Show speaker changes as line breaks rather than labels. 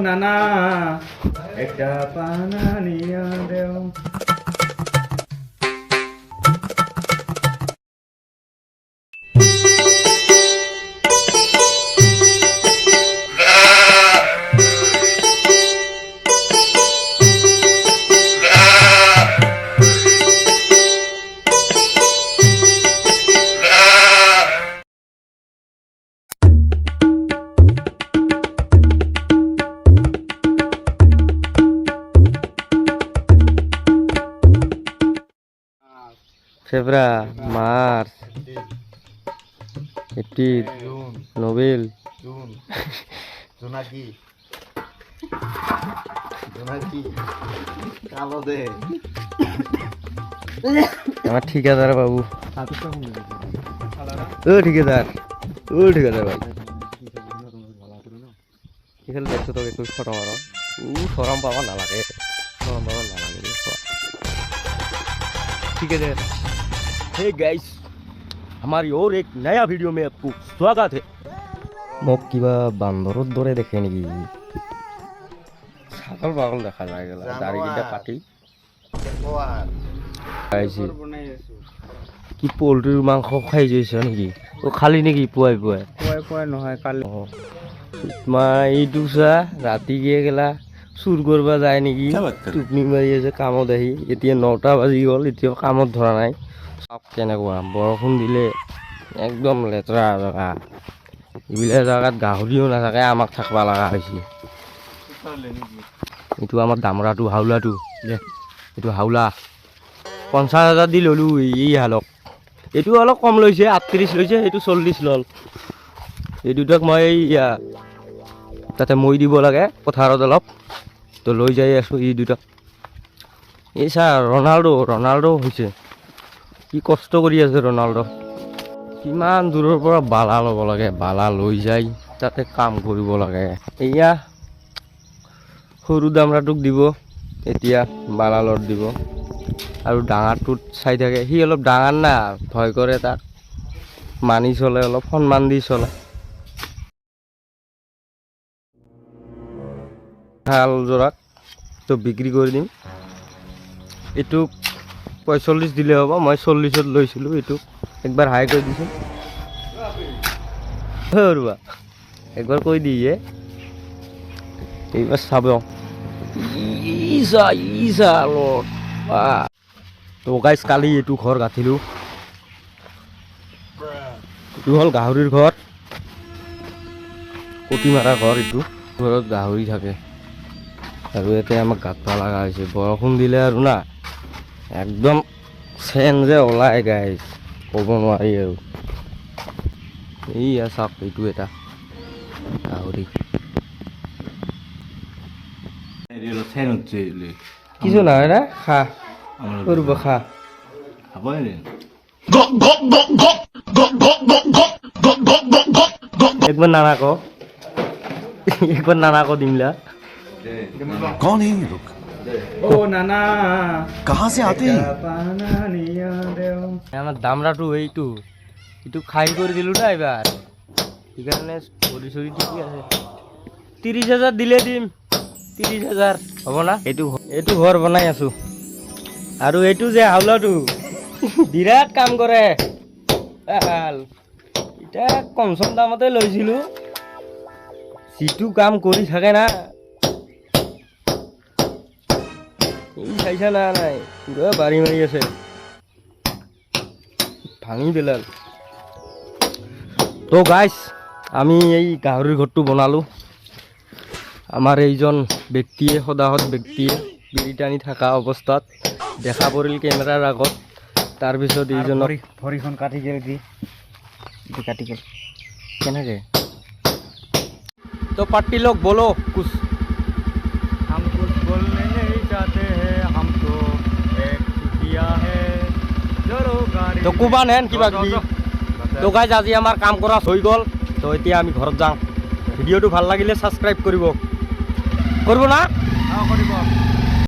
নানা একটা পানা নিয়া দেও।
ফেব্রুয়ারি, মার্চ, এপ্রিল, নোবেল,
জোনাকি কালো দে
আমার ঠিকাদার বাবু। ও ঠিকাদার, ও ঠিকাদার ভাই, এখানে দেখছো তো একটু সরম আরো সরম পাওয়া না লাগে, সরম পাওয়া না লাগে। ঠিকাদার, हे गाइस, हमारी और एक नया वीडियो में आपको स्वागत है। মোক কিবা বান্দৰৰ দৰে দেখে নেকি? ছাগল পাগল দেখা যায় গেলা, দাড়িকেইটা কাটি কি পল্ট্ৰিৰ মাংস খাই গৈছ নেকি? অ খালি নেকি পুৱাই পুৱাই?
পুৱাই পুৱাই নহয় কালি।
এইটো চা ৰাতি গিয়ে গেলা চুৰ কৰিব যায় নেকি? টোপনি মাৰি আছে কামত আহি, এতিয়া 9টা বাজি গ'ল, এতিয়াও কামত ধৰা নাই। চাপ কেনেকুৱা বৰষুণ দিলে একদম লেতেৰা জেগা, এইবিলাক জেগাত গাহৰিও নাথাকে, আমাক থাকিব লগা হৈছে। এইটো আমাৰ দামৰাটো হাওলাটো দে, এইটো হাওলা 50,000 দি ল'লোঁ এই হালক। এইটো অলপ কম লৈছে, 38 লৈছে, সেইটো 40 ল'ল। এই দুটাক মই তাতে মই দিব লাগে পথাৰত অলপ, তো লৈ যাই আছোঁ এই দুটাক। এই চা ৰনাল্ডো হৈছে, কি কষ্ট কৰি আছে ৰনাল্ডো। কিমান দূৰৰ পৰা বালা ল'ব লাগে, বালা লৈ যায় তাতে কাম কৰিব লাগে। এয়া সৰু দামৰাটোক দিব, এতিয়া বালা লত দিব। আৰু ডাঙৰটোত চাই থাকে, সি অলপ ডাঙৰ না, ভয় কৰে তাক, মানি চলে, অলপ সন্মান দি চলে। ভাল জোৰাক তো বিক্ৰী কৰি দিম। এইটোক 45 দিলে হ'ব, মই 40ত লৈছিলোঁ। এইটোক একবাৰ হাই কৰি দিছোঁ, ৰবা একবাৰ কৈ দিয়ে, এইবাৰ চাব। তো গাইছ, কালি এইটো ঘৰ গাঁঠিলোঁ, এইটো হ'ল গাহৰিৰ ঘৰ, কটি মাৰা ঘৰ। এইটো ঘৰত গাহৰি থাকে আৰু ইয়াতে আমাক গাঁঠবা লগা হৈছে। বৰষুণ দিলে আৰু না একদম চেন যে ওলাই গাইছ, ক'ব নোৱাৰি আৰু। এইয়া চাওক, এইটো এটা গাহৰি কিছু নহয় না, খা কৰিব খা। একবাৰ নানাকো, একবাৰ নানাকো দিমলা।
कौन है ये लोग?
ও নানা
कहाँ से आते हैं?
পানা নিয়া দেও।
আমার দামরাটো এইটো, এইটো খাই কৰি দিলোঁ না এবাৰ, সেইকাৰণে ভৰি চৰি ঠিকে আছে। 30,000 দিলে দিম, 30,000 হ'ব না? এইটো ঘৰ বনাই আছোঁ। আৰু এইটো যে হাওলাটো বিৰাট কাম কৰে, এতিয়া কম চম দামতে লৈছিলোঁ, যিটো কাম কৰি থাকে না, এই চাইছা না নাই, পুৰা বাৰী মাৰি আছে, ভাঙি পেলাল। তো গাইছ, আমি এই গাহৰিৰ ঘৰটো বনালোঁ। আমাৰ এইজন ব্যক্তিয়ে, সদাহত ব্যক্তিয়ে বিৰি টানি থকা অৱস্থাত দেখা পৰিল কেমেৰাৰ আগত। তাৰপিছত এইজনক
ভৰিখন কাটি গেল দি কাটি গেল
কেনেকৈ তো পাৰ্টি লোক বলো কুছ।
हम कुछ बोलने नहीं चाहते हैं, हम तो एक चुटिया है जरो गाड़ी।
তো কোবা নেন কিবা কিবি। তো গাইজ, আজি আমাৰ কাম কৰা হৈ গ'ল, তো এতিয়া আমি ঘৰত যাওঁ। ভিডিঅ'টো ভাল লাগিলে ছাবস্ক্ৰাইব কৰিব না?
কৰিব।